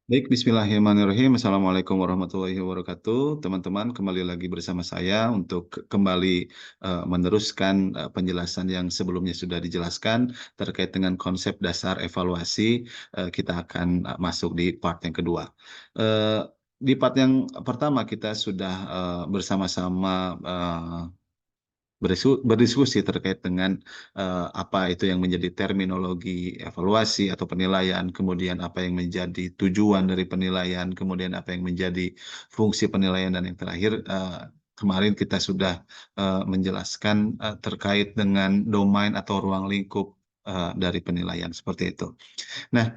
Baik, bismillahirrahmanirrahim. Assalamualaikum warahmatullahi wabarakatuh. Teman-teman, kembali lagi bersama saya untuk kembali meneruskan penjelasan yang sebelumnya sudah dijelaskan terkait dengan konsep dasar evaluasi. Kita akan masuk di part yang kedua. Eh, di part yang pertama kita sudah bersama-sama berdiskusi terkait dengan apa itu yang menjadi terminologi evaluasi atau penilaian, kemudian apa yang menjadi tujuan dari penilaian, kemudian apa yang menjadi fungsi penilaian, dan yang terakhir kemarin kita sudah menjelaskan terkait dengan domain atau ruang lingkup dari penilaian seperti itu. Nah,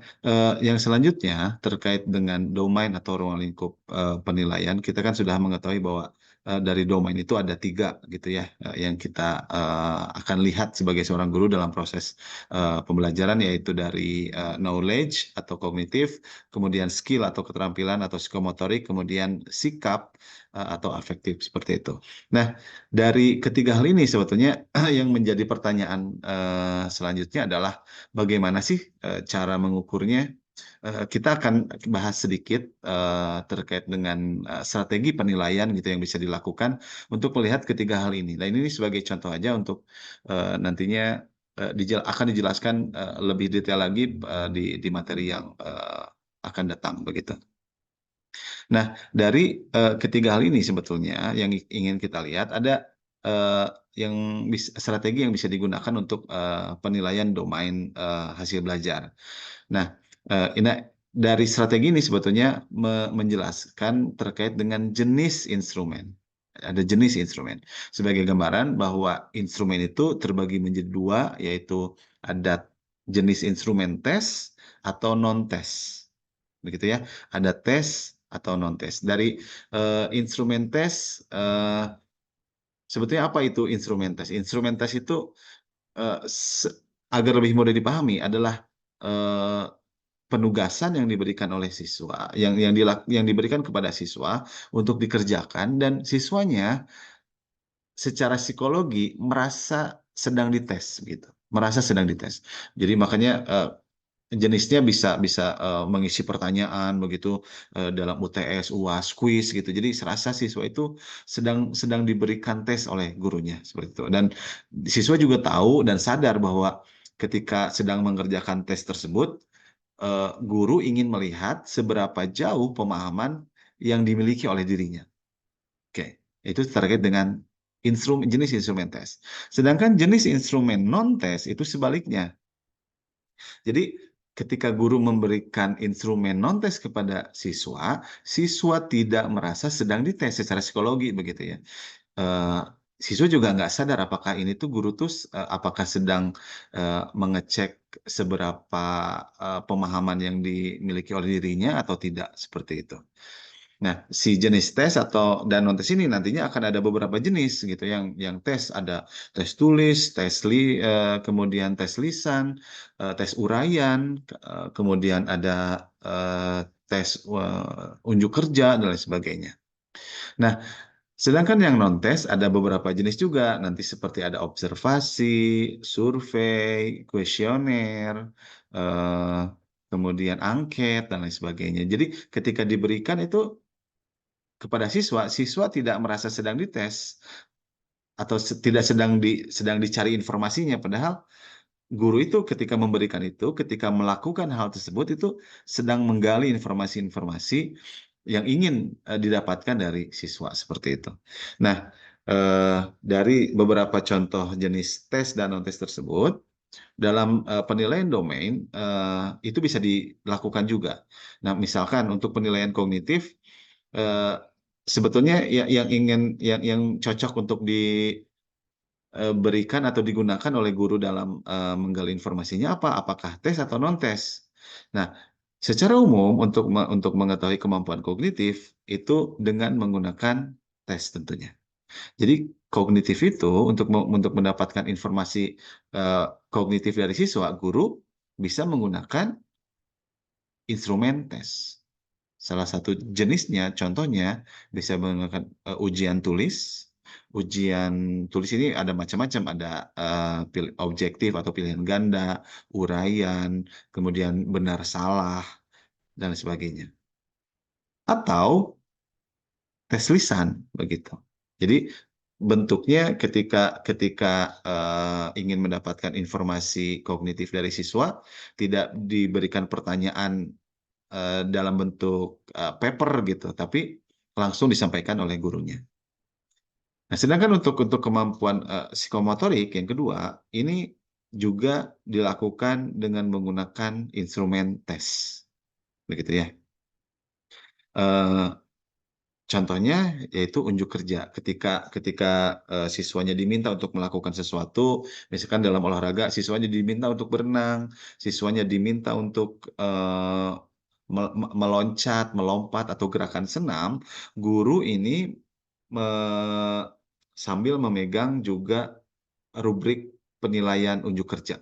yang selanjutnya terkait dengan domain atau ruang lingkup penilaian, kita kan sudah mengetahui bahwa dari domain itu ada tiga gitu ya, yang kita akan lihat sebagai seorang guru dalam proses pembelajaran, yaitu dari knowledge atau kognitif, kemudian skill atau keterampilan atau psikomotorik, kemudian sikap atau afektif seperti itu. Nah, dari ketiga hal ini sebetulnya yang menjadi pertanyaan selanjutnya adalah bagaimana sih cara mengukurnya? Kita akan bahas sedikit terkait dengan strategi penilaian gitu yang bisa dilakukan untuk melihat ketiga hal ini. Nah, ini sebagai contoh aja untuk nantinya akan dijelaskan lebih detail lagi di materi yang akan datang begitu. Nah, dari ketiga hal ini sebetulnya yang ingin kita lihat ada strategi yang bisa digunakan untuk penilaian domain hasil belajar. Nah, ini dari strategi ini sebetulnya menjelaskan terkait dengan jenis instrumen. Ada jenis instrumen. Sebagai gambaran bahwa instrumen itu terbagi menjadi dua, yaitu ada jenis instrumen tes atau non-tes. Begitu ya. Ada tes atau non-tes. Dari instrumen tes, sebetulnya apa itu instrumen tes? Instrumen tes itu eh, se- agar lebih mudah dipahami adalah eh, penugasan yang diberikan oleh siswa, yang diberikan kepada siswa untuk dikerjakan, dan siswanya secara psikologi merasa sedang dites gitu, merasa sedang dites. Jadi makanya jenisnya bisa bisa mengisi pertanyaan begitu dalam UTS, UAS, kuis gitu. Jadi serasa siswa itu sedang diberikan tes oleh gurunya seperti itu. Dan siswa juga tahu dan sadar bahwa ketika sedang mengerjakan tes tersebut, guru ingin melihat seberapa jauh pemahaman yang dimiliki oleh dirinya. Oke, itu terkait dengan jenis instrumen tes. Sedangkan jenis instrumen non-tes itu sebaliknya. Jadi ketika guru memberikan instrumen non-tes kepada siswa, siswa tidak merasa sedang dites secara psikologi begitu ya. Eh, Siswa juga nggak sadar apakah ini tuh guru tuh apakah sedang mengecek seberapa pemahaman yang dimiliki oleh dirinya atau tidak seperti itu. Nah, si jenis tes atau dan non tes ini nantinya akan ada beberapa jenis gitu. Yang tes ada tes tulis, kemudian tes lisan, tes uraian, kemudian ada tes unjuk kerja dan lain sebagainya. Nah, sedangkan yang non-tes ada beberapa jenis juga, nanti seperti ada observasi, survei, kuesioner, eh, kemudian angket, dan lain sebagainya. Jadi ketika diberikan itu kepada siswa, siswa tidak merasa sedang dites atau tidak sedang dicari informasinya, padahal guru itu ketika memberikan itu, ketika melakukan hal tersebut itu sedang menggali informasi-informasi yang ingin didapatkan dari siswa seperti itu. Nah, dari beberapa contoh jenis tes dan non-tes tersebut, dalam penilaian domain itu bisa dilakukan juga. Nah, misalkan untuk penilaian kognitif, eh, sebetulnya yang cocok untuk diberikan atau digunakan oleh guru dalam menggali informasinya apa? Apakah tes atau non tes? Nah, secara umum untuk mengetahui kemampuan kognitif itu dengan menggunakan tes tentunya. Jadi kognitif itu untuk mendapatkan informasi eh, kognitif dari siswa, guru bisa menggunakan instrumen tes. Salah satu jenisnya, contohnya bisa menggunakan ujian tulis. Ujian tulis ini ada macam-macam, ada objektif atau pilihan ganda, uraian, kemudian benar salah, dan sebagainya. atau tes lisan begitu. Jadi bentuknya ketika ketika ingin mendapatkan informasi kognitif dari siswa, tidak diberikan pertanyaan dalam bentuk paper gitu, tapi langsung disampaikan oleh gurunya. Nah, sedangkan untuk kemampuan psikomotorik yang kedua, ini juga dilakukan dengan menggunakan instrumen tes, begitu ya. Eh, Contohnya yaitu unjuk kerja. Ketika ketika siswanya diminta untuk melakukan sesuatu, misalkan dalam olahraga, siswanya diminta untuk berenang, siswanya diminta untuk meloncat, melompat atau gerakan senam, guru ini sambil memegang juga rubrik penilaian unjuk kerja.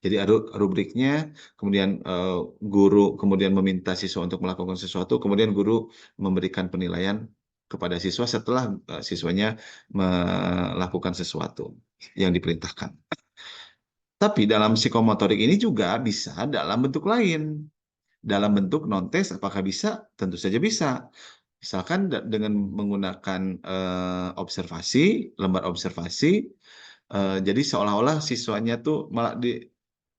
Jadi rubriknya, kemudian guru kemudian meminta siswa untuk melakukan sesuatu, kemudian guru memberikan penilaian kepada siswa setelah siswanya melakukan sesuatu yang diperintahkan. Tapi dalam psikomotorik ini juga bisa dalam bentuk lain. Dalam bentuk non-tes, apakah bisa? Tentu saja bisa. Misalkan dengan menggunakan observasi, lembar observasi, jadi seolah-olah siswanya tuh malah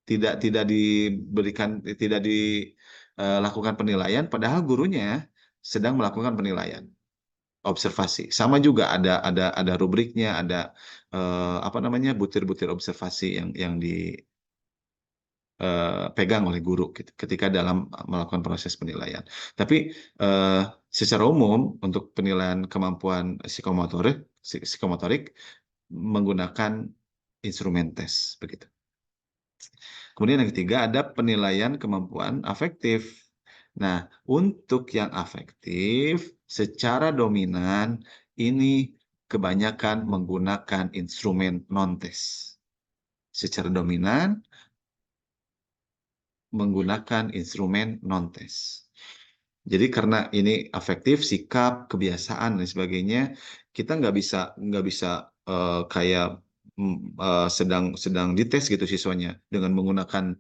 tidak diberikan, tidak dilakukan penilaian, padahal gurunya sedang melakukan penilaian observasi. Sama juga ada rubriknya, ada apa namanya, butir-butir observasi yang dipegang oleh guru gitu, ketika dalam melakukan proses penilaian. Tapi secara umum untuk penilaian kemampuan psikomotorik menggunakan instrumen tes begitu. Kemudian yang ketiga ada penilaian kemampuan afektif. Nah, untuk yang afektif secara dominan ini kebanyakan menggunakan instrumen non-tes. Secara dominan menggunakan instrumen non-tes. Jadi karena ini afektif, sikap, kebiasaan dan sebagainya, kita nggak bisa kayak sedang dites gitu siswanya dengan menggunakan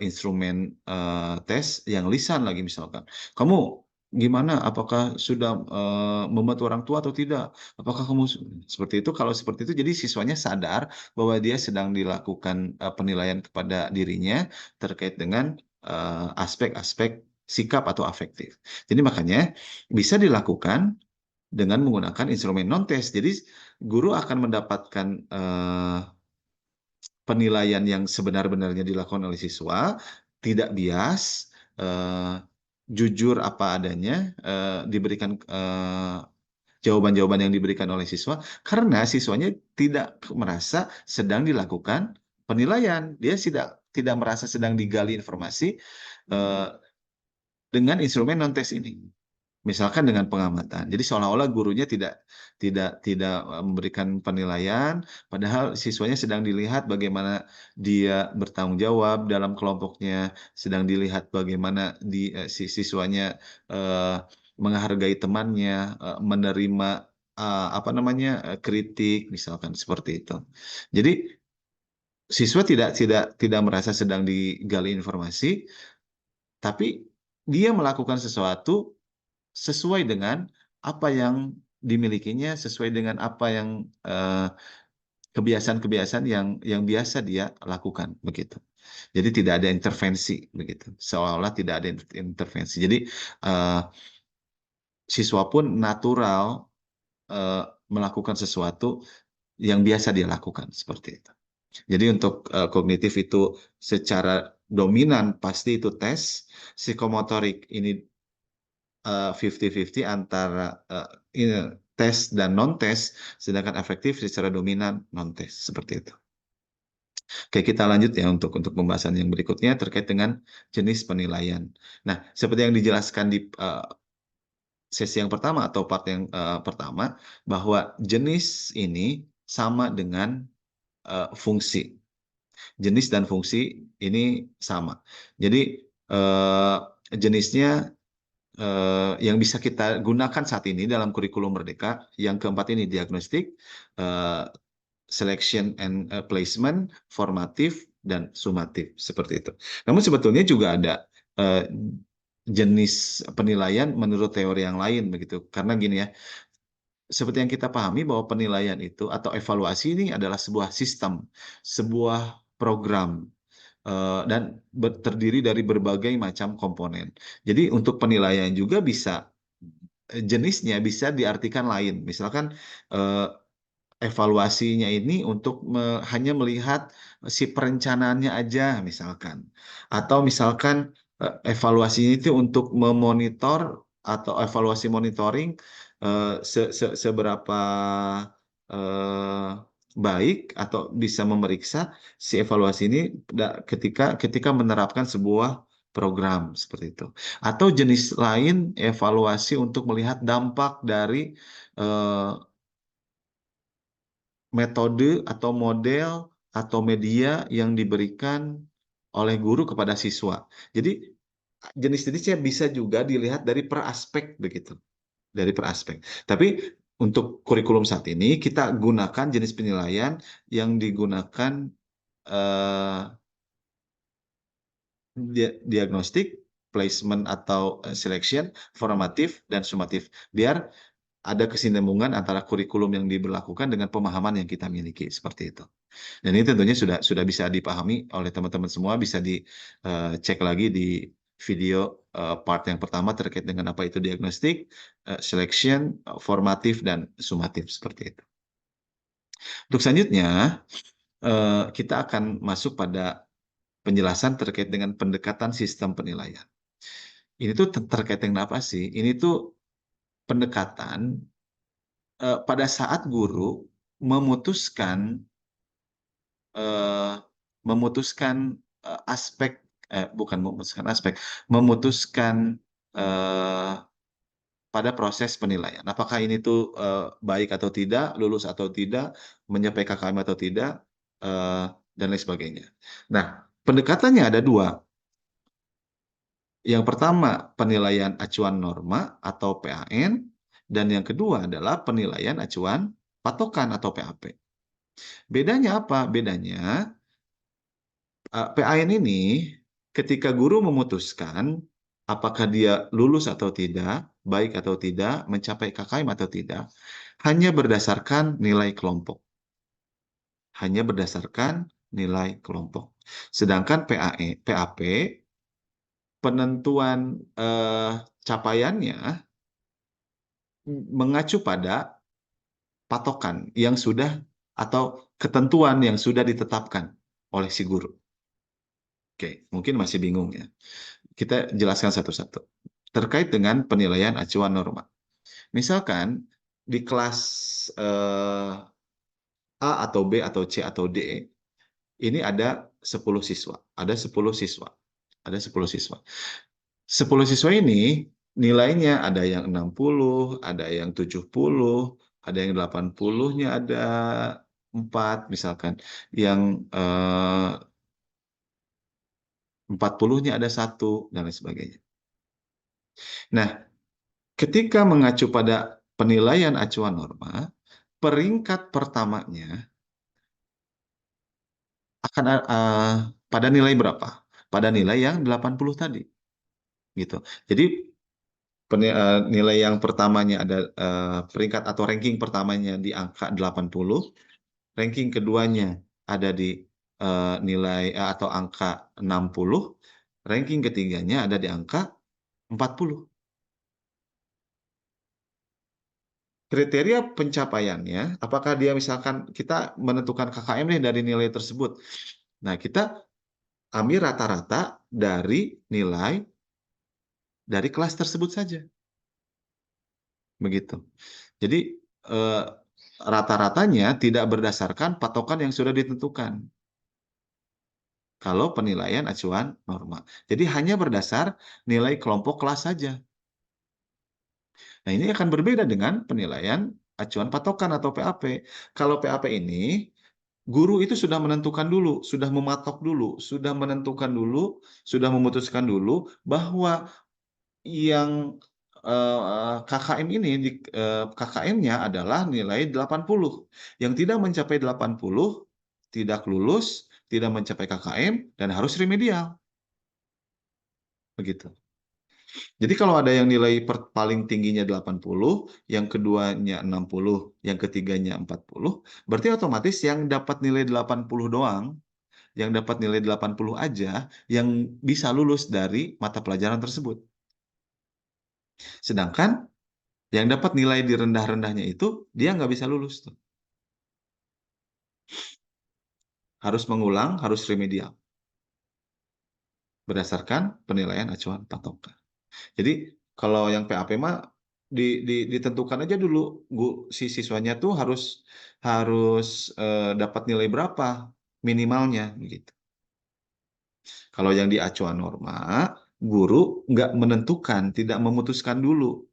instrumen tes yang lisan lagi misalkan. Kamu gimana? Apakah sudah membantu orang tua atau tidak? Apakah kamu seperti itu? Kalau seperti itu, jadi siswanya sadar bahwa dia sedang dilakukan penilaian kepada dirinya terkait dengan aspek-aspek sikap atau afektif. Jadi makanya bisa dilakukan dengan menggunakan instrumen non-tes. Jadi guru akan mendapatkan penilaian yang sebenar-benarnya dilakukan oleh siswa, tidak bias, jujur apa adanya, diberikan jawaban-jawaban yang diberikan oleh siswa, karena siswanya tidak merasa sedang dilakukan penilaian. Dia tidak merasa sedang digali informasi dengan instrumen non-tes ini. Misalkan dengan pengamatan. Jadi seolah-olah gurunya tidak memberikan penilaian, padahal siswanya sedang dilihat bagaimana dia bertanggung jawab dalam kelompoknya, sedang dilihat bagaimana si siswanya menghargai temannya, menerima apa namanya kritik, misalkan seperti itu. Jadi siswa tidak merasa sedang digali informasi, tapi dia melakukan sesuatu sesuai dengan apa yang dimilikinya, sesuai dengan apa yang kebiasaan-kebiasaan yang biasa dia lakukan begitu. Jadi tidak ada intervensi begitu. Seolah-olah tidak ada intervensi. Jadi eh, siswa pun natural melakukan sesuatu yang biasa dia lakukan seperti itu. Jadi untuk kognitif itu secara dominan pasti itu tes, psikomotorik ini 50-50 antara tes dan non-tes, sedangkan afektif secara dominan non-tes, seperti itu. Oke, kita lanjut ya untuk pembahasan yang berikutnya terkait dengan jenis penilaian. Nah, seperti yang dijelaskan di sesi yang pertama atau part yang pertama, bahwa jenis ini sama dengan fungsi. Jenis dan fungsi ini sama. Jadi jenisnya yang bisa kita gunakan saat ini dalam kurikulum Merdeka. Yang keempat ini diagnostik, selection and placement, formatif, dan sumatif. Seperti itu. Namun sebetulnya juga ada jenis penilaian menurut teori yang lain begitu. Karena gini ya, seperti yang kita pahami bahwa penilaian itu atau evaluasi ini adalah sebuah sistem, sebuah program, dan terdiri dari berbagai macam komponen. Jadi untuk penilaian juga bisa jenisnya bisa diartikan lain. Misalkan eh, evaluasinya ini untuk hanya melihat si perencanaannya aja misalkan, atau misalkan evaluasinya itu untuk memonitor atau evaluasi monitoring seberapa eh, baik atau bisa memeriksa si evaluasi ini ketika ketika menerapkan sebuah program seperti itu. Atau jenis lain evaluasi untuk melihat dampak dari eh, metode atau model atau media yang diberikan oleh guru kepada siswa. Jadi jenis-jenisnya bisa juga dilihat dari per aspek begitu, dari per aspek. Tapi untuk kurikulum saat ini kita gunakan jenis penilaian yang digunakan eh, diagnostik, placement atau selection, formatif dan sumatif. Biar ada kesinambungan antara kurikulum yang diberlakukan dengan pemahaman yang kita miliki seperti itu. Dan ini tentunya sudah bisa dipahami oleh teman-teman semua, bisa dicek lagi di video part yang pertama terkait dengan apa itu diagnostik, selection, formatif dan sumatif seperti itu. Untuk selanjutnya kita akan masuk pada penjelasan terkait dengan pendekatan sistem penilaian. Ini tuh terkait dengan apa sih? Ini tuh pendekatan pada saat guru memutuskan eh, memutuskan aspek bukan memutuskan aspek, memutuskan eh, pada proses penilaian. Apakah ini tuh baik atau tidak, lulus atau tidak, mencapai KKM atau tidak, eh, dan lain sebagainya. Nah, pendekatannya ada dua. Yang pertama penilaian acuan norma atau PAN, dan yang kedua adalah penilaian acuan patokan atau PAP. Bedanya apa? Bedanya PAN ini ketika guru memutuskan apakah dia lulus atau tidak, baik atau tidak, mencapai KKM atau tidak, hanya berdasarkan nilai kelompok. Hanya berdasarkan nilai kelompok. Sedangkan PAP, penentuan capaiannya mengacu pada patokan yang sudah atau ketentuan yang sudah ditetapkan oleh si guru. Oke, mungkin masih bingung ya. Kita jelaskan satu-satu. Terkait dengan penilaian acuan norma. Misalkan di kelas A atau B atau C atau D, ini ada 10 siswa. Ada 10 siswa. Ada 10 siswa. 10 siswa ini nilainya ada yang 60, ada yang 70, ada yang 80-nya ada 4 misalkan. Yang 40-nya ada 1 dan lain sebagainya. Nah, ketika mengacu pada penilaian acuan norma, peringkat pertamanya akan pada nilai berapa? Pada nilai yang 80 tadi, gitu. Jadi nilai yang pertamanya ada peringkat atau ranking pertamanya di angka 80, ranking keduanya ada di nilai atau angka 60, ranking ketiganya ada di angka 40. Kriteria pencapaiannya, apakah dia misalkan kita menentukan KKM nih dari nilai tersebut. Nah, kita ambil rata-rata dari nilai dari kelas tersebut saja. Begitu. Jadi eh, rata-ratanya tidak berdasarkan patokan yang sudah ditentukan. Kalau penilaian acuan norma. Jadi hanya berdasar nilai kelompok kelas saja. Nah, ini akan berbeda dengan penilaian acuan patokan atau PAP. Kalau PAP ini guru itu sudah menentukan dulu, sudah mematok dulu, sudah menentukan dulu, sudah memutuskan dulu bahwa yang KKM ini KKM-nya adalah nilai 80. Yang tidak mencapai 80 tidak lulus, tidak mencapai KKM dan harus remedial. Begitu. Jadi kalau ada yang nilai paling tingginya 80, yang keduanya 60, yang ketiganya 40, berarti otomatis yang dapat nilai 80 doang, yang dapat nilai 80 aja, yang bisa lulus dari mata pelajaran tersebut. Sedangkan yang dapat nilai di rendah-rendahnya itu, dia nggak bisa lulus tuh. Harus mengulang, harus remedial. Berdasarkan penilaian acuan patokan. Jadi kalau yang PAP mah ditentukan aja dulu, si siswanya tuh harus harus dapat nilai berapa minimalnya gitu. Kalau yang di acuan norma, guru nggak menentukan, tidak memutuskan dulu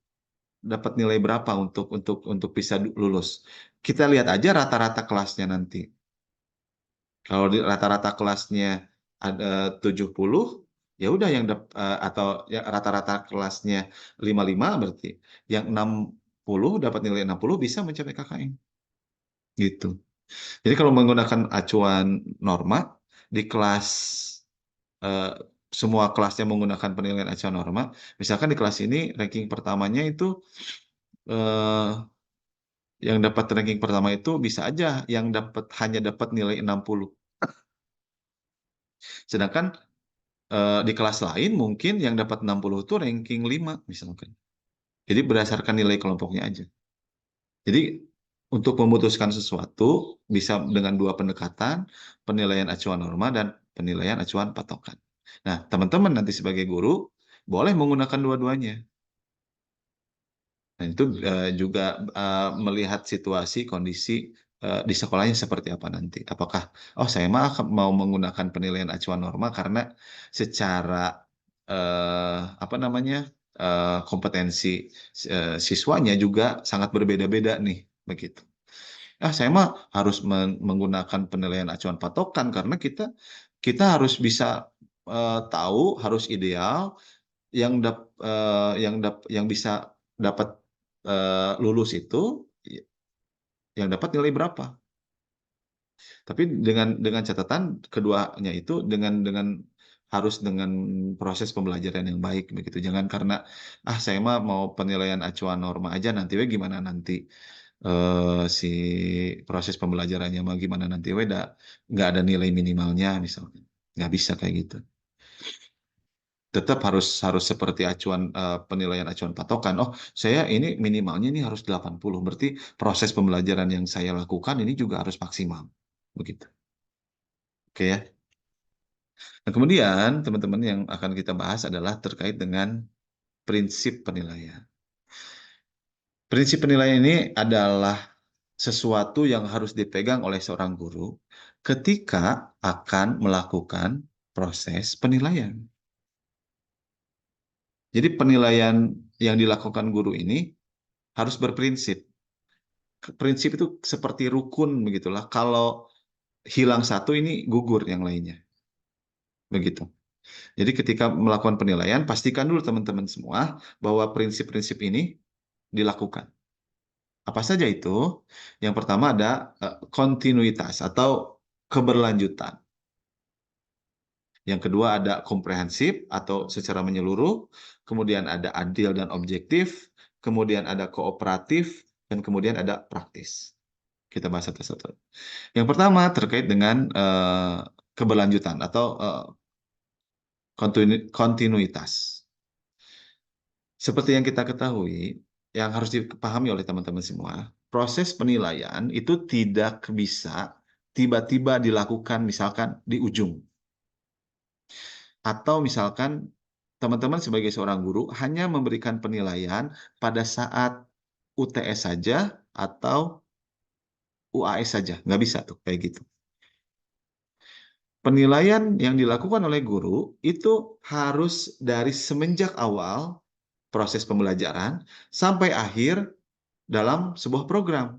dapat nilai berapa untuk bisa lulus. Kita lihat aja rata-rata kelasnya nanti. Kalau di rata-rata kelasnya ada 70, ya udah atau ya rata-rata kelasnya 55 berarti yang 60 dapat nilai 60 bisa mencapai KKM gitu. Jadi kalau menggunakan acuan norma di kelas eh, semua kelasnya menggunakan penilaian acuan norma, misalkan di kelas ini ranking pertamanya itu eh, yang dapat ranking pertama itu bisa aja yang hanya dapat nilai 60. Sedangkan di kelas lain mungkin yang dapat 60 itu ranking 5 misalkan. Jadi berdasarkan nilai kelompoknya aja. Jadi untuk memutuskan sesuatu bisa dengan dua pendekatan, penilaian acuan norma dan penilaian acuan patokan. Nah, teman-teman nanti sebagai guru boleh menggunakan dua-duanya. Nah, itu juga melihat situasi, kondisi di sekolahnya seperti apa nanti. Apakah, oh saya mah mau menggunakan penilaian acuan norma karena secara apa namanya kompetensi siswanya juga sangat berbeda-beda nih, begitu. Ah, saya mah harus menggunakan penilaian acuan patokan karena kita kita harus bisa tahu, harus ideal yang bisa dapat lulus itu yang dapat nilai berapa. Tapi dengan catatan keduanya itu dengan harus dengan proses pembelajaran yang baik begitu. Jangan karena saya mah mau penilaian acuan norma aja nanti we gimana nanti si proses pembelajarannya mah gimana nanti we nggak ada nilai minimalnya misalnya. Nggak bisa kayak gitu. Tetap harus harus seperti acuan penilaian acuan patokan. Oh, saya ini minimalnya ini harus 80. Berarti proses pembelajaran yang saya lakukan ini juga harus maksimal. Begitu. Oke ya. Nah, kemudian teman-teman yang akan kita bahas adalah terkait dengan prinsip penilaian. Prinsip penilaian ini adalah sesuatu yang harus dipegang oleh seorang guru ketika akan melakukan proses penilaian. Jadi penilaian yang dilakukan guru ini harus berprinsip. Prinsip itu seperti rukun begitulah. Kalau hilang satu ini gugur yang lainnya. Begitu. Jadi ketika melakukan penilaian, pastikan dulu teman-teman semua bahwa prinsip-prinsip ini dilakukan. Apa saja itu? Yang pertama ada kontinuitas atau keberlanjutan. Yang kedua ada komprehensif atau secara menyeluruh. Kemudian ada adil dan objektif. Kemudian ada kooperatif. Dan kemudian ada praktis. Kita bahas satu-satu. Yang pertama terkait dengan keberlanjutan atau kontinuitas. Seperti yang kita ketahui, yang harus dipahami oleh teman-teman semua, proses penilaian itu tidak bisa tiba-tiba dilakukan misalkan di ujung. Atau misalkan teman-teman sebagai seorang guru hanya memberikan penilaian pada saat UTS saja atau UAS saja. Nggak bisa tuh kayak gitu. Penilaian yang dilakukan oleh guru itu harus dari semenjak awal proses pembelajaran sampai akhir dalam sebuah program.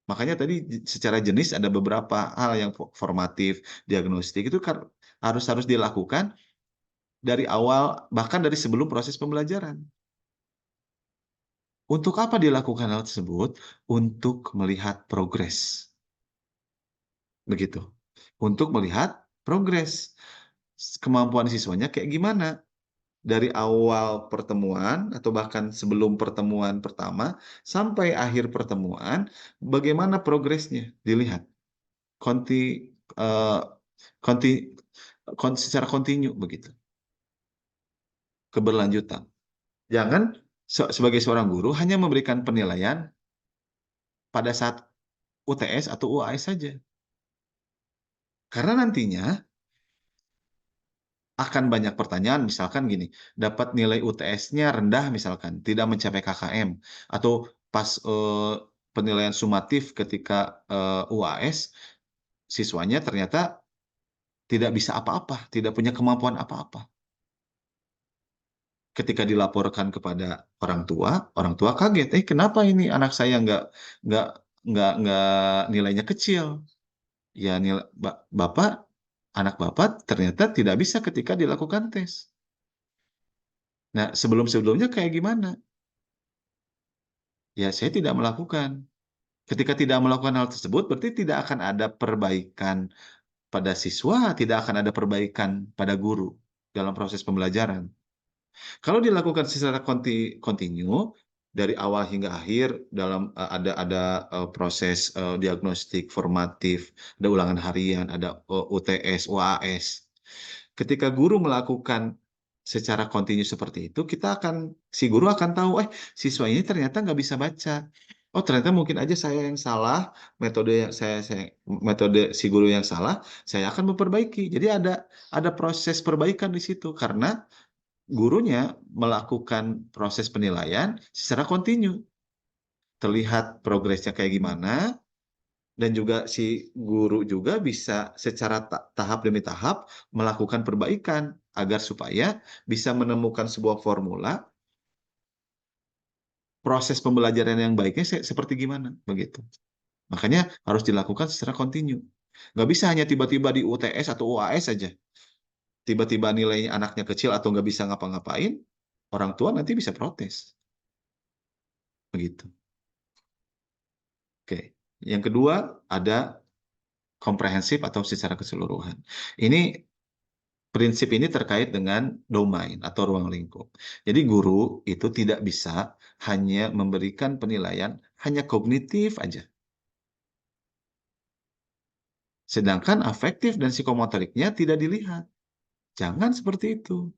Makanya tadi secara jenis ada beberapa hal yang formatif, diagnostik itu kan harus harus dilakukan dari awal bahkan dari sebelum proses pembelajaran. Untuk apa dilakukan hal tersebut? Untuk melihat progres. Begitu. Untuk melihat progres kemampuan siswanya kayak gimana. dari awal pertemuan atau bahkan sebelum pertemuan pertama sampai akhir pertemuan, bagaimana progresnya dilihat. Konti, eh, konti, secara kontinu begitu, keberlanjutan. Jangan sebagai seorang guru hanya memberikan penilaian pada saat UTS atau UAS saja. Karena nantinya akan banyak pertanyaan, misalkan gini, dapat nilai UTS-nya rendah misalkan, tidak mencapai KKM, atau pas penilaian sumatif ketika UAS, siswanya ternyata tidak bisa apa-apa, tidak punya kemampuan apa-apa. Ketika dilaporkan kepada orang tua kaget, kenapa ini anak saya nggak nggak nilainya kecil? Ya nilai bapak, anak bapak ternyata tidak bisa ketika dilakukan tes. Nah, sebelum-sebelumnya kayak gimana? Ya, saya tidak melakukan. Ketika tidak melakukan hal tersebut, berarti tidak akan ada perbaikan pada siswa, tidak akan ada perbaikan pada guru dalam proses pembelajaran. Kalau dilakukan secara kontinu dari awal hingga akhir dalam ada proses diagnostik formatif, ada ulangan harian, ada UTS, UAS. Ketika guru melakukan secara kontinu seperti itu, si guru akan tahu, siswa ini ternyata nggak bisa baca. Oh, ternyata mungkin aja saya yang salah, metode si guru yang salah, saya akan memperbaiki. Jadi ada proses perbaikan di situ karena gurunya melakukan proses penilaian secara kontinu. Terlihat progresnya kayak gimana, dan juga si guru juga bisa secara tahap demi tahap melakukan perbaikan agar supaya bisa menemukan sebuah formula proses pembelajaran yang baiknya seperti gimana begitu. Makanya harus dilakukan secara kontinu. Nggak bisa hanya tiba-tiba di UTS atau UAS saja. Tiba-tiba nilainya anaknya kecil atau nggak bisa ngapa-ngapain, orang tua nanti bisa protes. Begitu. Oke. Yang kedua, ada komprehensif atau secara keseluruhan. Ini prinsip ini terkait dengan domain atau ruang lingkup. Jadi guru itu tidak bisa hanya memberikan penilaian hanya kognitif aja. Sedangkan afektif dan psikomotoriknya tidak dilihat. Jangan seperti itu.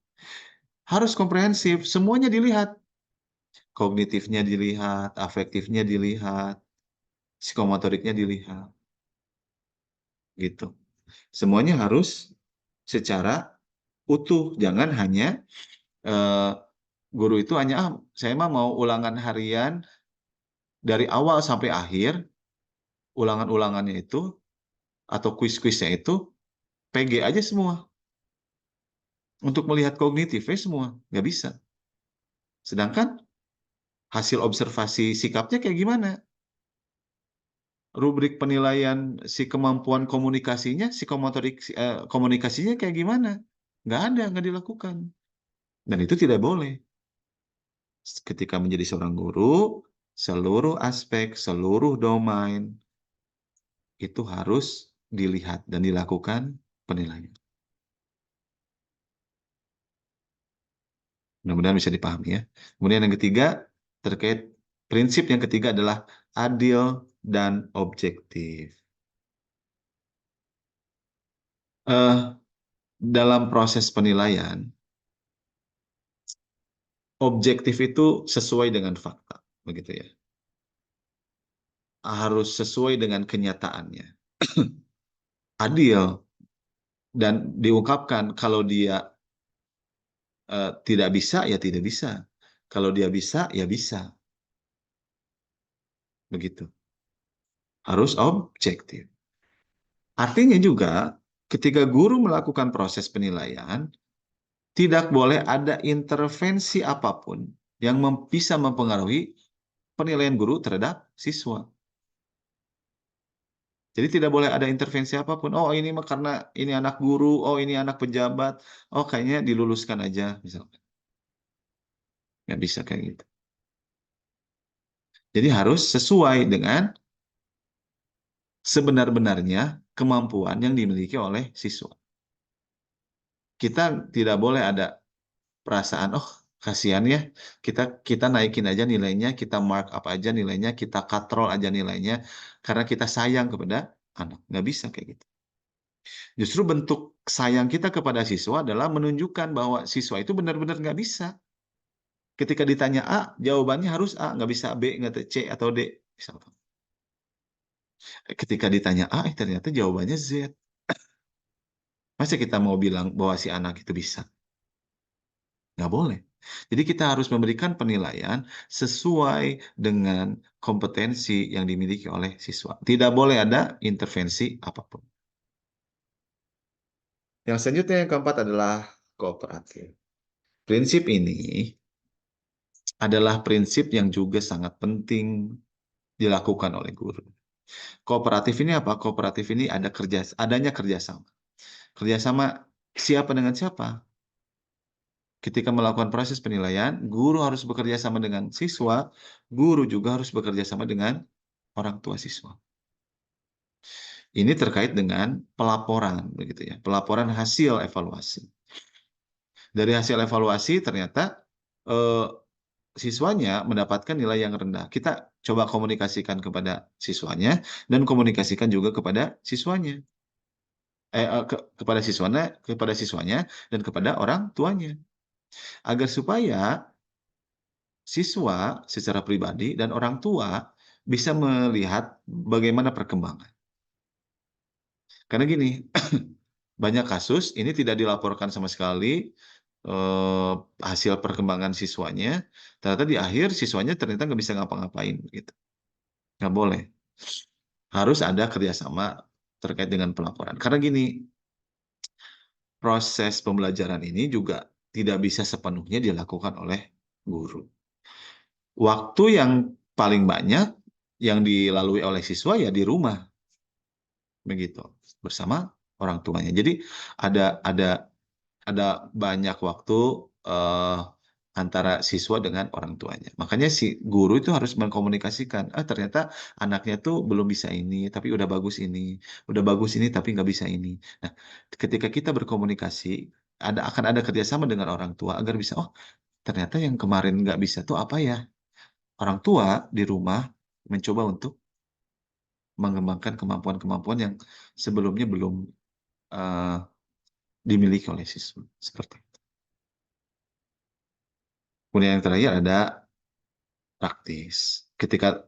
Harus komprehensif, semuanya dilihat. Kognitifnya dilihat, afektifnya dilihat, psikomotoriknya dilihat. Gitu. Semuanya harus secara utuh. Jangan hanya eh, guru itu hanya saya mah mau ulangan harian dari awal sampai akhir, ulangan-ulangannya itu atau kuis-kuisnya itu PG aja semua untuk melihat kognitifnya semua nggak bisa. Sedangkan hasil observasi sikapnya kayak gimana? Rubrik penilaian si kemampuan komunikasinya, psikomotorik komunikasinya kayak gimana? Nggak ada, nggak dilakukan. Dan itu tidak boleh. Ketika menjadi seorang guru, seluruh aspek, seluruh domain itu harus dilihat dan dilakukan penilaian. Mudah-mudahan bisa dipahami ya. Kemudian yang ketiga, terkait prinsip yang ketiga adalah adil dan objektif. Eh, dalam proses penilaian, objektif itu sesuai dengan fakta, begitu ya. Harus sesuai dengan kenyataannya. Adil dan diungkapkan kalau dia tidak bisa, ya tidak bisa. Kalau dia bisa, ya bisa. Begitu. Harus objektif. Artinya juga, ketika guru melakukan proses penilaian, tidak boleh ada intervensi apapun yang bisa mempengaruhi penilaian guru terhadap siswa. Jadi tidak boleh ada intervensi apapun. Oh ini mah karena ini anak guru, oh ini anak pejabat, oh kayaknya diluluskan aja misalnya. Nggak bisa kayak gitu. Jadi harus sesuai dengan sebenar-benarnya kemampuan yang dimiliki oleh siswa. Kita tidak boleh ada perasaan, "Oh, kasihan ya, kita kita naikin aja nilainya, kita mark up aja nilainya, kita katrol aja nilainya, karena kita sayang kepada anak." Nggak bisa kayak gitu. Justru bentuk sayang kita kepada siswa adalah menunjukkan bahwa siswa itu benar-benar nggak bisa. Ketika ditanya A, jawabannya harus A, nggak bisa B, nggak C atau D, misalkan. Ketika ditanya A, ternyata jawabannya Z. Masa kita mau bilang bahwa si anak itu bisa? Nggak boleh. Jadi kita harus memberikan penilaian sesuai dengan kompetensi yang dimiliki oleh siswa. Tidak boleh ada intervensi apapun. Yang selanjutnya yang keempat adalah kooperatif. Prinsip ini adalah prinsip yang juga sangat penting dilakukan oleh guru. Kooperatif ini apa? Kooperatif ini adanya kerjasama. Kerjasama siapa dengan siapa? Ketika melakukan proses penilaian, guru harus bekerja sama dengan siswa, guru juga harus bekerja sama dengan orang tua siswa. Ini terkait dengan pelaporan, begitu ya, pelaporan hasil evaluasi. Dari hasil evaluasi ternyata eh, siswanya mendapatkan nilai yang rendah. Kita coba komunikasikan kepada siswanya dan komunikasikan juga kepada siswanya, kepada siswanya dan kepada orang tuanya, agar supaya siswa secara pribadi dan orang tua bisa melihat bagaimana perkembangan. Karena gini, banyak kasus ini tidak dilaporkan sama sekali hasil perkembangan siswanya, ternyata di akhir siswanya ternyata nggak bisa ngapa-ngapain gitu. Nggak boleh. Harus ada kerjasama terkait dengan pelaporan. Karena gini, proses pembelajaran ini juga tidak bisa sepenuhnya dilakukan oleh guru. Waktu yang paling banyak yang dilalui oleh siswa ya di rumah, begitu, bersama orang tuanya. Jadi ada ada banyak waktu eh, antara siswa dengan orang tuanya. Makanya si guru itu harus mengkomunikasikan, ternyata anaknya tuh belum bisa ini, tapi udah bagus ini tapi nggak bisa ini. Nah, ketika kita berkomunikasi, akan ada kerjasama dengan orang tua agar bisa, oh ternyata yang kemarin nggak bisa tuh apa ya? Orang tua di rumah mencoba untuk mengembangkan kemampuan-kemampuan yang sebelumnya belum eh, dimiliki oleh siswa. Seperti itu. Kemudian yang terakhir ada praktis. Ketika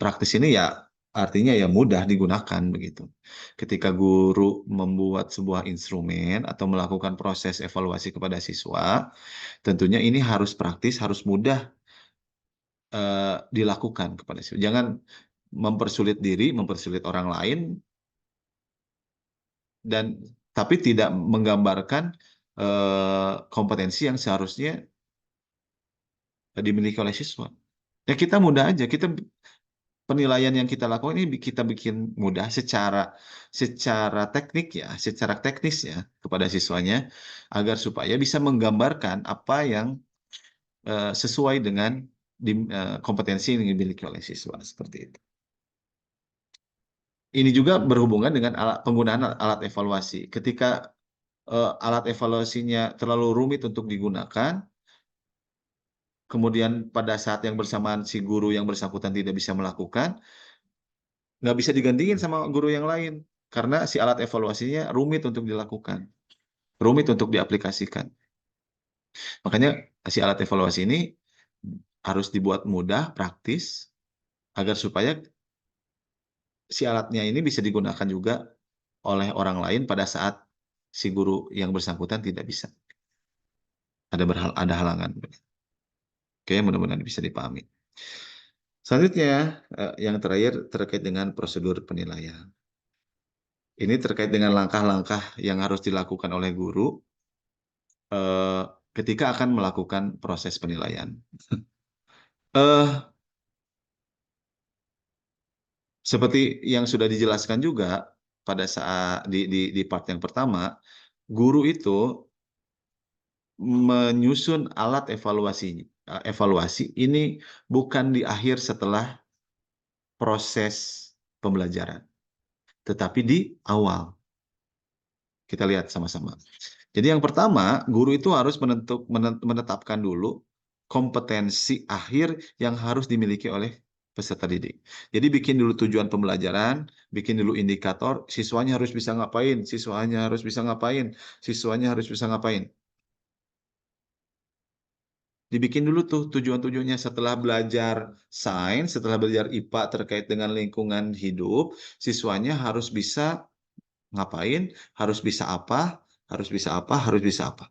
praktis ini ya artinya ya mudah digunakan begitu. Ketika guru membuat sebuah instrumen atau melakukan proses evaluasi kepada siswa, tentunya ini harus praktis, harus mudah dilakukan kepada siswa. Jangan mempersulit diri, mempersulit orang lain, dan tapi tidak menggambarkan kompetensi yang seharusnya dimiliki oleh siswa. Ya kita mudah aja, kita penilaian yang kita lakukan ini kita bikin mudah secara secara teknik ya, secara teknis ya kepada siswanya agar supaya bisa menggambarkan apa yang sesuai dengan kompetensi yang dimiliki oleh siswa seperti itu. Ini juga berhubungan dengan penggunaan alat evaluasi. Ketika alat evaluasinya terlalu rumit untuk digunakan, kemudian pada saat yang bersamaan si guru yang bersangkutan tidak bisa melakukan, nggak bisa digantiin sama guru yang lain karena si alat evaluasinya rumit untuk dilakukan, rumit untuk diaplikasikan. Makanya si alat evaluasi ini harus dibuat mudah, praktis, agar supaya si alatnya ini bisa digunakan juga oleh orang lain pada saat si guru yang bersangkutan tidak bisa. Ada halangan. Oke, mudah-mudahan bisa dipahami. Selanjutnya, yang terakhir terkait dengan prosedur penilaian. Ini terkait dengan langkah-langkah yang harus dilakukan oleh guru eh, ketika akan melakukan proses penilaian. Eh, Seperti yang sudah dijelaskan juga pada saat di part yang pertama, guru itu menyusun alat evaluasi ini bukan di akhir setelah proses pembelajaran, tetapi di awal. Kita lihat sama-sama. Jadi yang pertama, guru itu harus menetapkan dulu kompetensi akhir yang harus dimiliki oleh peserta didik. Jadi bikin dulu tujuan pembelajaran, bikin dulu indikator, siswanya harus bisa ngapain, siswanya harus bisa ngapain, siswanya harus bisa ngapain. Dibikin dulu tuh tujuan-tujuannya setelah belajar sains, setelah belajar IPA terkait dengan lingkungan hidup, siswanya harus bisa ngapain, harus bisa apa, harus bisa apa, harus bisa apa.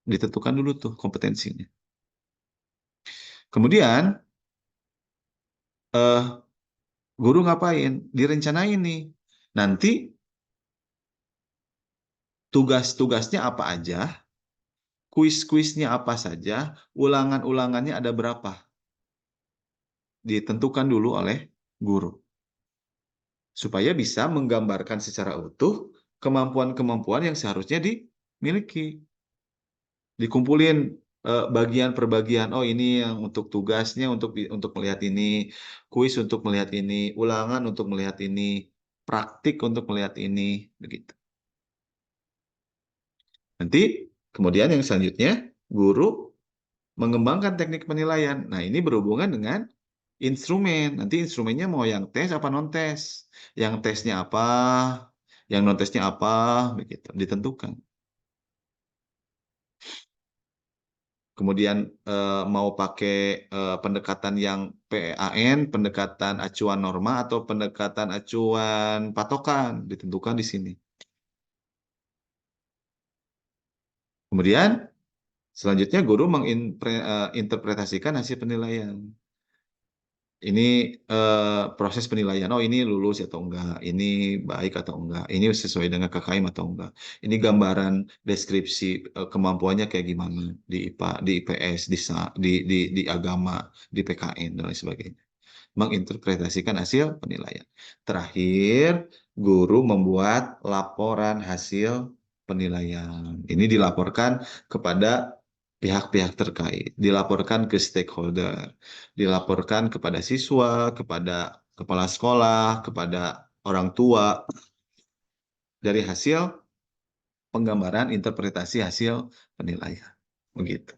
Ditentukan dulu tuh kompetensinya. Kemudian eh, guru ngapain? Direncanain nih. Nanti tugas-tugasnya apa aja, kuis-kuisnya apa saja, ulangan-ulangannya ada berapa. Ditentukan dulu oleh guru. Supaya bisa menggambarkan secara utuh kemampuan-kemampuan yang seharusnya dimiliki. Dikumpulin bagian per bagian. Oh, ini yang untuk tugasnya untuk melihat ini, kuis untuk melihat ini, ulangan untuk melihat ini, praktik untuk melihat ini, begitu. Nanti kemudian yang selanjutnya guru mengembangkan teknik penilaian. Nah, ini berhubungan dengan instrumen. Nanti instrumennya mau yang tes apa non tes, yang tesnya apa, yang non tesnya apa, begitu ditentukan. Kemudian mau pakai pendekatan yang PAN, pendekatan acuan norma atau pendekatan acuan patokan ditentukan di sini. Kemudian selanjutnya guru menginterpretasikan hasil penilaian. Ini proses penilaian. Oh, ini lulus atau enggak, ini baik atau enggak, ini sesuai dengan KKM atau enggak. Ini gambaran deskripsi kemampuannya kayak gimana di IPA, di IPS, di agama, di PKN dan lain sebagainya. Menginterpretasikan hasil penilaian. Terakhir, guru membuat laporan hasil penilaian. Ini dilaporkan kepada pihak-pihak terkait, dilaporkan ke stakeholder, dilaporkan kepada siswa, kepada kepala sekolah, kepada orang tua dari hasil penggambaran interpretasi hasil penilaian. Begitu.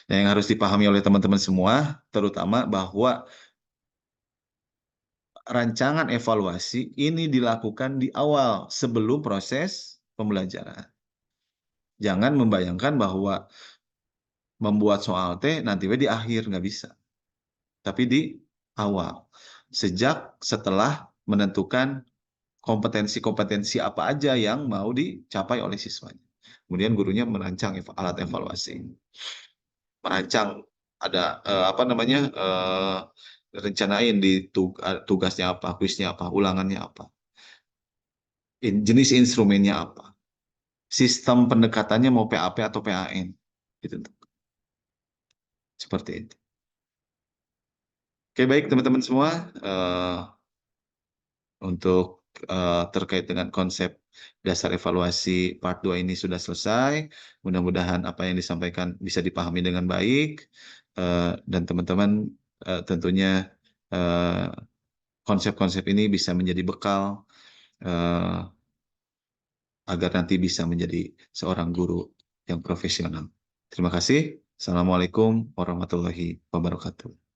Nah, yang harus dipahami oleh teman-teman semua, terutama bahwa rancangan evaluasi ini dilakukan di awal sebelum proses pembelajaran. Jangan membayangkan bahwa membuat soal T nanti di akhir, nggak bisa. Tapi di awal. Sejak setelah menentukan kompetensi-kompetensi apa aja yang mau dicapai oleh siswanya. Kemudian gurunya merancang alat evaluasi. Merancang ada apa namanya rencanain di tugasnya apa, kuisnya apa, ulangannya apa, jenis instrumennya apa, sistem pendekatannya mau PAP atau PAN, gitu. Seperti itu. Oke, baik teman-teman semua, untuk terkait dengan konsep dasar evaluasi part 2 ini sudah selesai. Mudah-mudahan apa yang disampaikan bisa dipahami dengan baik, dan teman-teman tentunya eh, konsep-konsep ini bisa menjadi bekal eh, agar nanti bisa menjadi seorang guru yang profesional. Terima kasih. Assalamualaikum warahmatullahi wabarakatuh.